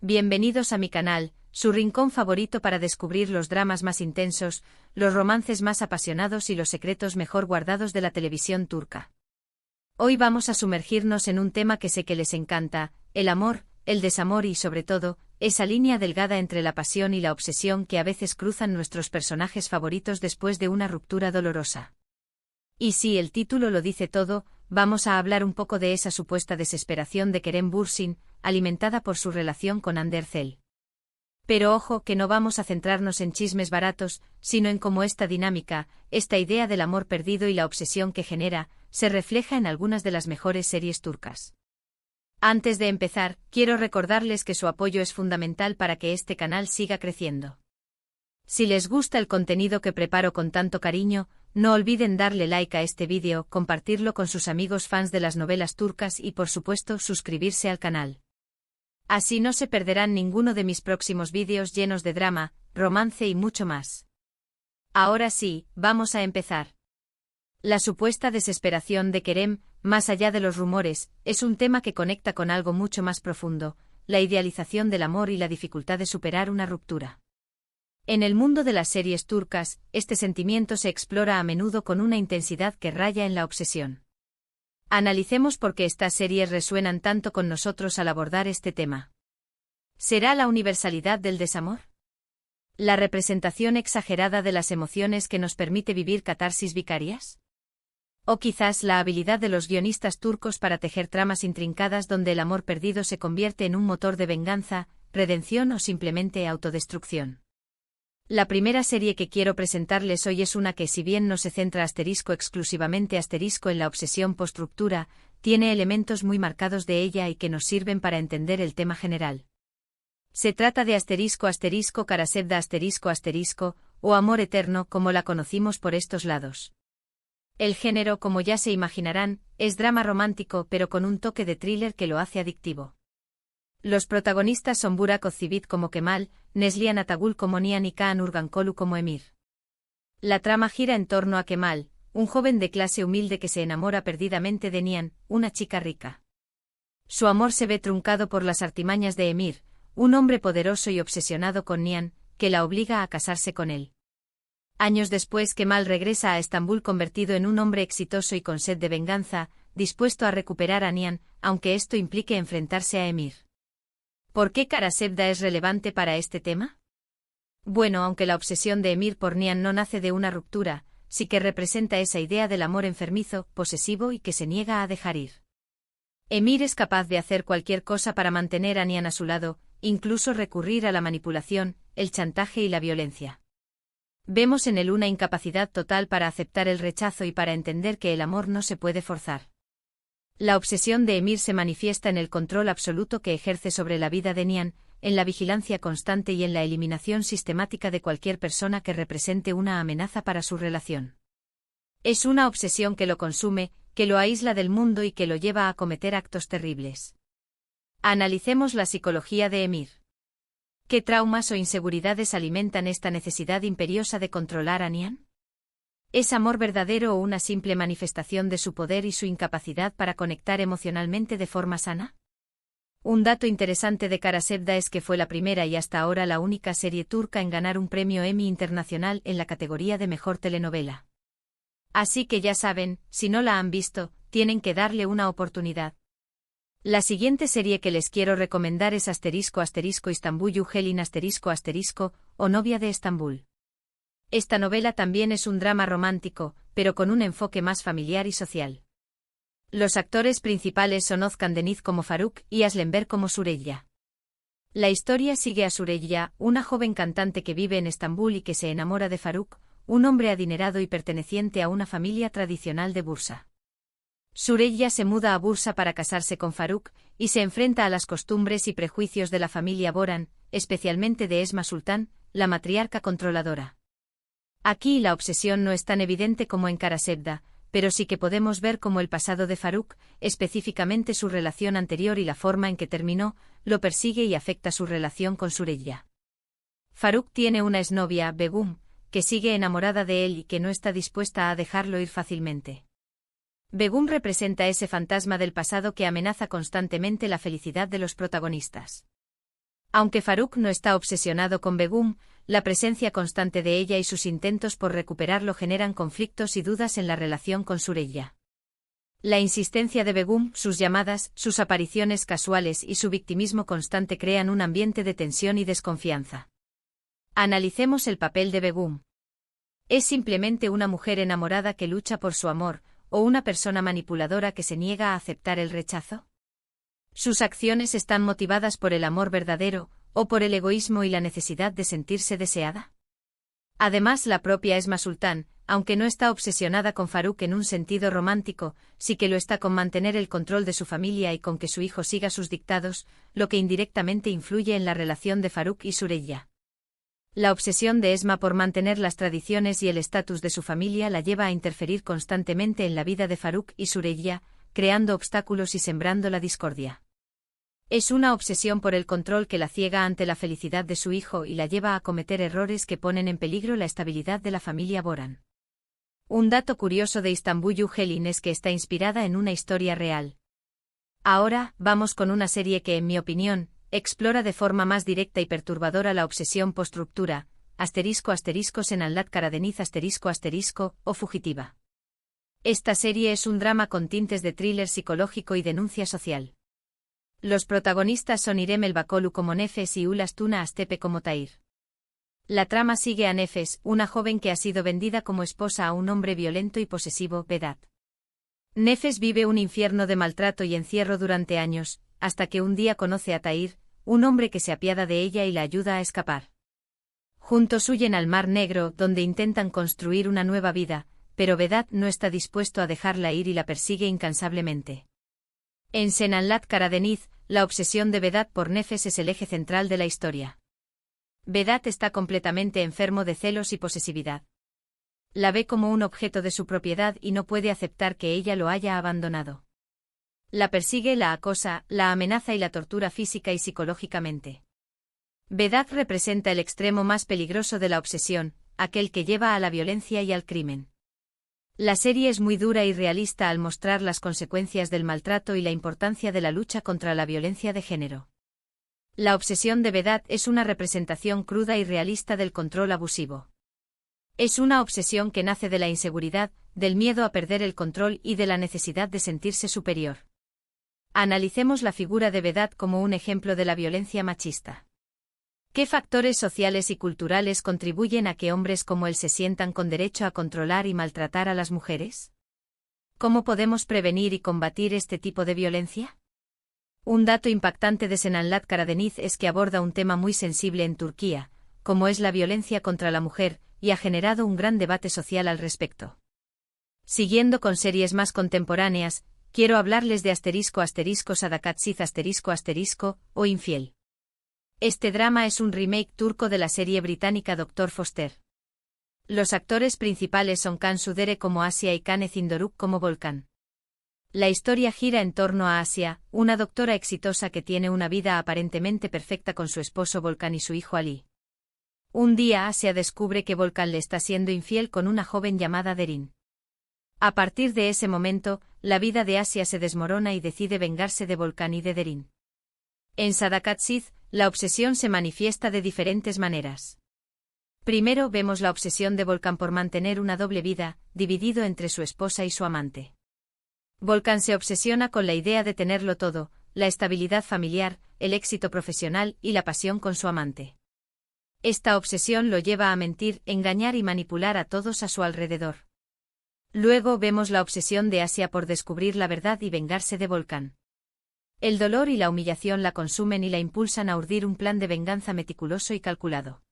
Bienvenidos a mi canal, su rincón favorito para descubrir los dramas más intensos, los romances más apasionados y los secretos mejor guardados de la televisión turca. Hoy vamos a sumergirnos en un tema que sé que les encanta, el amor, el desamor y, sobre todo, esa línea delgada entre la pasión y la obsesión que a veces cruzan nuestros personajes favoritos después de una ruptura dolorosa. Y si el título lo dice todo, vamos a hablar un poco de esa supuesta desesperación de Kerem Bürsin, alimentada por su relación con Hande Erçel. Pero ojo que no vamos a centrarnos en chismes baratos, sino en cómo esta dinámica, esta idea del amor perdido y la obsesión que genera, se refleja en algunas de las mejores series turcas. Antes de empezar, quiero recordarles que su apoyo es fundamental para que este canal siga creciendo. Si les gusta el contenido que preparo con tanto cariño, no olviden darle like a este vídeo, compartirlo con sus amigos fans de las novelas turcas y por supuesto suscribirse al canal. Así no se perderán ninguno de mis próximos vídeos llenos de drama, romance y mucho más. Ahora sí, vamos a empezar. La supuesta desesperación de Kerem, más allá de los rumores, es un tema que conecta con algo mucho más profundo, la idealización del amor y la dificultad de superar una ruptura. En el mundo de las series turcas, este sentimiento se explora a menudo con una intensidad que raya en la obsesión. Analicemos por qué estas series resuenan tanto con nosotros al abordar este tema. ¿Será la universalidad del desamor? ¿La representación exagerada de las emociones que nos permite vivir catarsis vicarias? ¿O quizás la habilidad de los guionistas turcos para tejer tramas intrincadas donde el amor perdido se convierte en un motor de venganza, redención o simplemente autodestrucción? La primera serie que quiero presentarles hoy es una que, si bien no se centra exclusivamente en la obsesión post-ruptura, tiene elementos muy marcados de ella y que nos sirven para entender el tema general. Se trata de Karasevda o Amor Eterno como la conocimos por estos lados. El género, como ya se imaginarán, es drama romántico pero con un toque de thriller que lo hace adictivo. Los protagonistas son Burak Özçivit como Kemal, Neslihan Atagül como Nihan y Kaan Urgankolu como Emir. La trama gira en torno a Kemal, un joven de clase humilde que se enamora perdidamente de Nihan, una chica rica. Su amor se ve truncado por las artimañas de Emir, un hombre poderoso y obsesionado con Nihan, que la obliga a casarse con él. Años después, Kemal regresa a Estambul convertido en un hombre exitoso y con sed de venganza, dispuesto a recuperar a Nihan, aunque esto implique enfrentarse a Emir. ¿Por qué Karasevda es relevante para este tema? Bueno, aunque la obsesión de Emir por Nihan no nace de una ruptura, sí que representa esa idea del amor enfermizo, posesivo y que se niega a dejar ir. Emir es capaz de hacer cualquier cosa para mantener a Nihan a su lado, incluso recurrir a la manipulación, el chantaje y la violencia. Vemos en él una incapacidad total para aceptar el rechazo y para entender que el amor no se puede forzar. La obsesión de Emir se manifiesta en el control absoluto que ejerce sobre la vida de Nihan, en la vigilancia constante y en la eliminación sistemática de cualquier persona que represente una amenaza para su relación. Es una obsesión que lo consume, que lo aísla del mundo y que lo lleva a cometer actos terribles. Analicemos la psicología de Emir. ¿Qué traumas o inseguridades alimentan esta necesidad imperiosa de controlar a Nihan? ¿Es amor verdadero o una simple manifestación de su poder y su incapacidad para conectar emocionalmente de forma sana? Un dato interesante de Karasevda es que fue la primera y hasta ahora la única serie turca en ganar un premio Emmy internacional en la categoría de mejor telenovela. Así que ya saben, si no la han visto, tienen que darle una oportunidad. La siguiente serie que les quiero recomendar es Istanbul Yuhelin o Novia de Estambul. Esta novela también es un drama romántico, pero con un enfoque más familiar y social. Los actores principales son Özkan Deniz como Faruk y Aslenberg como Süreyya. La historia sigue a Süreyya, una joven cantante que vive en Estambul y que se enamora de Faruk, un hombre adinerado y perteneciente a una familia tradicional de Bursa. Süreyya se muda a Bursa para casarse con Faruk, y se enfrenta a las costumbres y prejuicios de la familia Boran, especialmente de Esma Sultan, la matriarca controladora. Aquí la obsesión no es tan evidente como en Karasevda, pero sí que podemos ver cómo el pasado de Faruk, específicamente su relación anterior y la forma en que terminó, lo persigue y afecta su relación con Süreyya. Faruk tiene una exnovia, Begum, que sigue enamorada de él y que no está dispuesta a dejarlo ir fácilmente. Begum representa ese fantasma del pasado que amenaza constantemente la felicidad de los protagonistas. Aunque Faruk no está obsesionado con Begum, la presencia constante de ella y sus intentos por recuperarlo generan conflictos y dudas en la relación con Süreyya. La insistencia de Begum, sus llamadas, sus apariciones casuales y su victimismo constante crean un ambiente de tensión y desconfianza. Analicemos el papel de Begum. ¿Es simplemente una mujer enamorada que lucha por su amor, o una persona manipuladora que se niega a aceptar el rechazo? ¿Sus acciones están motivadas por el amor verdadero, o por el egoísmo y la necesidad de sentirse deseada? Además, la propia Esma Sultán, aunque no está obsesionada con Faruk en un sentido romántico, sí que lo está con mantener el control de su familia y con que su hijo siga sus dictados, lo que indirectamente influye en la relación de Faruk y Süreyya. La obsesión de Esma por mantener las tradiciones y el estatus de su familia la lleva a interferir constantemente en la vida de Faruk y Süreyya, creando obstáculos y sembrando la discordia. Es una obsesión por el control que la ciega ante la felicidad de su hijo y la lleva a cometer errores que ponen en peligro la estabilidad de la familia Boran. Un dato curioso de Istanbul Yücel'in es que está inspirada en una historia real. Ahora, vamos con una serie que, en mi opinión, explora de forma más directa y perturbadora la obsesión post-ruptura, **Senanlat Karadeniz **, o fugitiva. Esta serie es un drama con tintes de thriller psicológico y denuncia social. Los protagonistas son İrem Elbakolu como Nefes y Ulas Tuna Astepe como Tahir. La trama sigue a Nefes, una joven que ha sido vendida como esposa a un hombre violento y posesivo, Vedat. Nefes vive un infierno de maltrato y encierro durante años, hasta que un día conoce a Tahir, un hombre que se apiada de ella y la ayuda a escapar. Juntos huyen al Mar Negro, donde intentan construir una nueva vida, pero Vedat no está dispuesto a dejarla ir y la persigue incansablemente. En Senanlat Karadeniz, la obsesión de Vedat por Nefes es el eje central de la historia. Vedat está completamente enfermo de celos y posesividad. La ve como un objeto de su propiedad y no puede aceptar que ella lo haya abandonado. La persigue, la acosa, la amenaza y la tortura física y psicológicamente. Vedat representa el extremo más peligroso de la obsesión, aquel que lleva a la violencia y al crimen. La serie es muy dura y realista al mostrar las consecuencias del maltrato y la importancia de la lucha contra la violencia de género. La obsesión de Vedat es una representación cruda y realista del control abusivo. Es una obsesión que nace de la inseguridad, del miedo a perder el control y de la necesidad de sentirse superior. Analicemos la figura de Vedat como un ejemplo de la violencia machista. ¿Qué factores sociales y culturales contribuyen a que hombres como él se sientan con derecho a controlar y maltratar a las mujeres? ¿Cómo podemos prevenir y combatir este tipo de violencia? Un dato impactante de Senanlat Karadeniz es que aborda un tema muy sensible en Turquía, como es la violencia contra la mujer, y ha generado un gran debate social al respecto. Siguiendo con series más contemporáneas, quiero hablarles de **Sadakat Siz** o Infiel. Este drama es un remake turco de la serie británica Dr. Foster. Los actores principales son Can Sudere como Asia y Caneth Doruk como Volkan. La historia gira en torno a Asia, una doctora exitosa que tiene una vida aparentemente perfecta con su esposo Volkan y su hijo Ali. Un día Asia descubre que Volkan le está siendo infiel con una joven llamada Derin. A partir de ese momento, la vida de Asia se desmorona y decide vengarse de Volkan y de Derin. En Sadakat Siz, la obsesión se manifiesta de diferentes maneras. Primero vemos la obsesión de Volkan por mantener una doble vida, dividido entre su esposa y su amante. Volkan se obsesiona con la idea de tenerlo todo, la estabilidad familiar, el éxito profesional y la pasión con su amante. Esta obsesión lo lleva a mentir, engañar y manipular a todos a su alrededor. Luego vemos la obsesión de Asia por descubrir la verdad y vengarse de Volkan. El dolor y la humillación la consumen y la impulsan a urdir un plan de venganza meticuloso y calculado.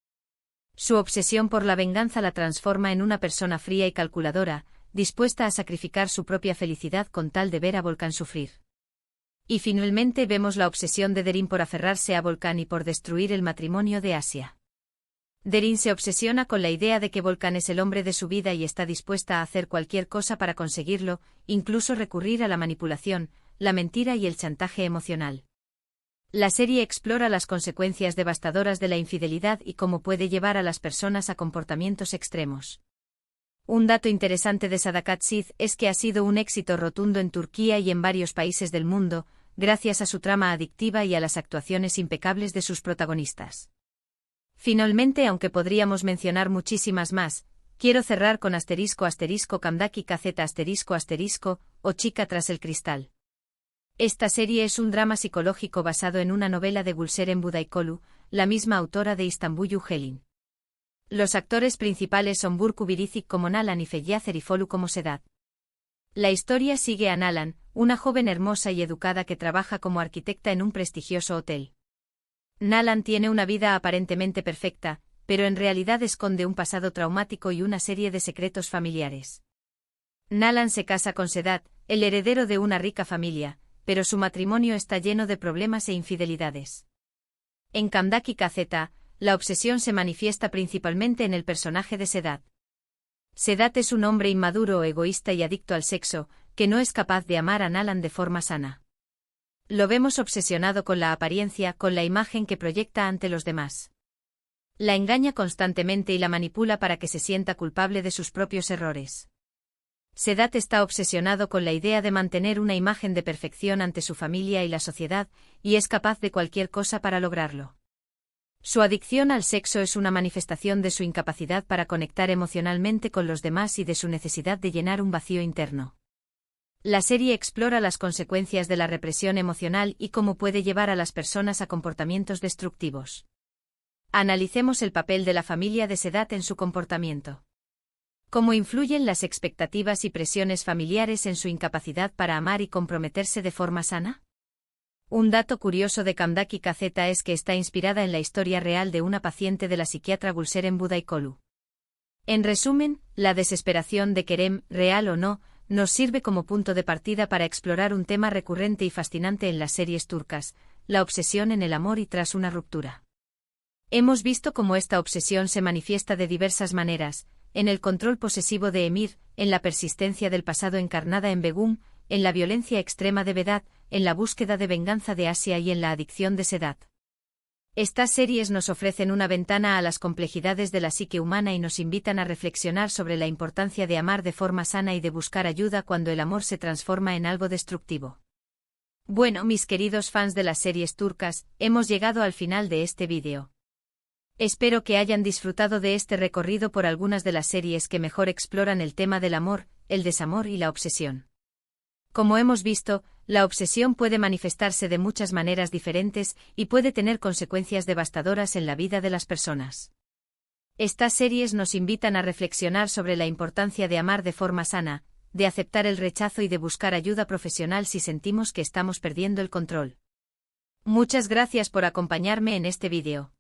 Su obsesión por la venganza la transforma en una persona fría y calculadora, dispuesta a sacrificar su propia felicidad con tal de ver a Volkan sufrir. Y finalmente vemos la obsesión de Derin por aferrarse a Volkan y por destruir el matrimonio de Asia. Derin se obsesiona con la idea de que Volkan es el hombre de su vida y está dispuesta a hacer cualquier cosa para conseguirlo, incluso recurrir a la manipulación, la mentira y el chantaje emocional. La serie explora las consecuencias devastadoras de la infidelidad y cómo puede llevar a las personas a comportamientos extremos. Un dato interesante de Sadakat Siz es que ha sido un éxito rotundo en Turquía y en varios países del mundo, gracias a su trama adictiva y a las actuaciones impecables de sus protagonistas. Finalmente, aunque podríamos mencionar muchísimas más, quiero cerrar con **Kamdaki KZ** o Chica tras el cristal. Esta serie es un drama psicológico basado en una novela de Gülseren Budaykolu, la misma autora de Istanbul Helin. Los actores principales son Burcu Biricik como Nalan y Feyyaz Erifolu como Sedat. La historia sigue a Nalan, una joven hermosa y educada que trabaja como arquitecta en un prestigioso hotel. Nalan tiene una vida aparentemente perfecta, pero en realidad esconde un pasado traumático y una serie de secretos familiares. Nalan se casa con Sedat, el heredero de una rica familia, pero su matrimonio está lleno de problemas e infidelidades. En Kamdaki KZ, la obsesión se manifiesta principalmente en el personaje de Sedat. Sedat es un hombre inmaduro, egoísta y adicto al sexo, que no es capaz de amar a Nalan de forma sana. Lo vemos obsesionado con la apariencia, con la imagen que proyecta ante los demás. La engaña constantemente y la manipula para que se sienta culpable de sus propios errores. Sedat está obsesionado con la idea de mantener una imagen de perfección ante su familia y la sociedad, y es capaz de cualquier cosa para lograrlo. Su adicción al sexo es una manifestación de su incapacidad para conectar emocionalmente con los demás y de su necesidad de llenar un vacío interno. La serie explora las consecuencias de la represión emocional y cómo puede llevar a las personas a comportamientos destructivos. Analicemos el papel de la familia de Sedat en su comportamiento. ¿Cómo influyen las expectativas y presiones familiares en su incapacidad para amar y comprometerse de forma sana? Un dato curioso de Kamdaki KZ es que está inspirada en la historia real de una paciente de la psiquiatra Gülseren Budaykolu. En resumen, la desesperación de Kerem, real o no, nos sirve como punto de partida para explorar un tema recurrente y fascinante en las series turcas, la obsesión en el amor y tras una ruptura. Hemos visto cómo esta obsesión se manifiesta de diversas maneras, en el control posesivo de Emir, en la persistencia del pasado encarnada en Begum, en la violencia extrema de Vedat, en la búsqueda de venganza de Asia y en la adicción de Sedat. Estas series nos ofrecen una ventana a las complejidades de la psique humana y nos invitan a reflexionar sobre la importancia de amar de forma sana y de buscar ayuda cuando el amor se transforma en algo destructivo. Bueno, mis queridos fans de las series turcas, hemos llegado al final de este vídeo. Espero que hayan disfrutado de este recorrido por algunas de las series que mejor exploran el tema del amor, el desamor y la obsesión. Como hemos visto, la obsesión puede manifestarse de muchas maneras diferentes y puede tener consecuencias devastadoras en la vida de las personas. Estas series nos invitan a reflexionar sobre la importancia de amar de forma sana, de aceptar el rechazo y de buscar ayuda profesional si sentimos que estamos perdiendo el control. Muchas gracias por acompañarme en este vídeo.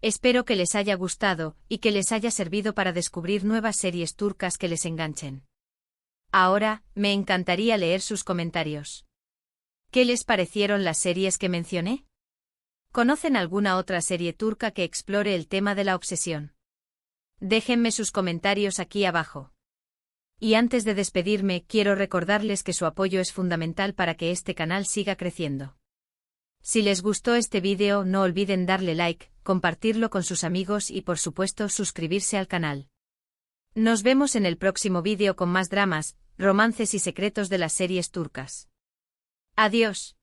Espero que les haya gustado y que les haya servido para descubrir nuevas series turcas que les enganchen. Ahora, me encantaría leer sus comentarios. ¿Qué les parecieron las series que mencioné? ¿Conocen alguna otra serie turca que explore el tema de la obsesión? Déjenme sus comentarios aquí abajo. Y antes de despedirme, quiero recordarles que su apoyo es fundamental para que este canal siga creciendo. Si les gustó este vídeo, no olviden darle like, compartirlo con sus amigos y por supuesto suscribirse al canal. Nos vemos en el próximo vídeo con más dramas, romances y secretos de las series turcas. Adiós.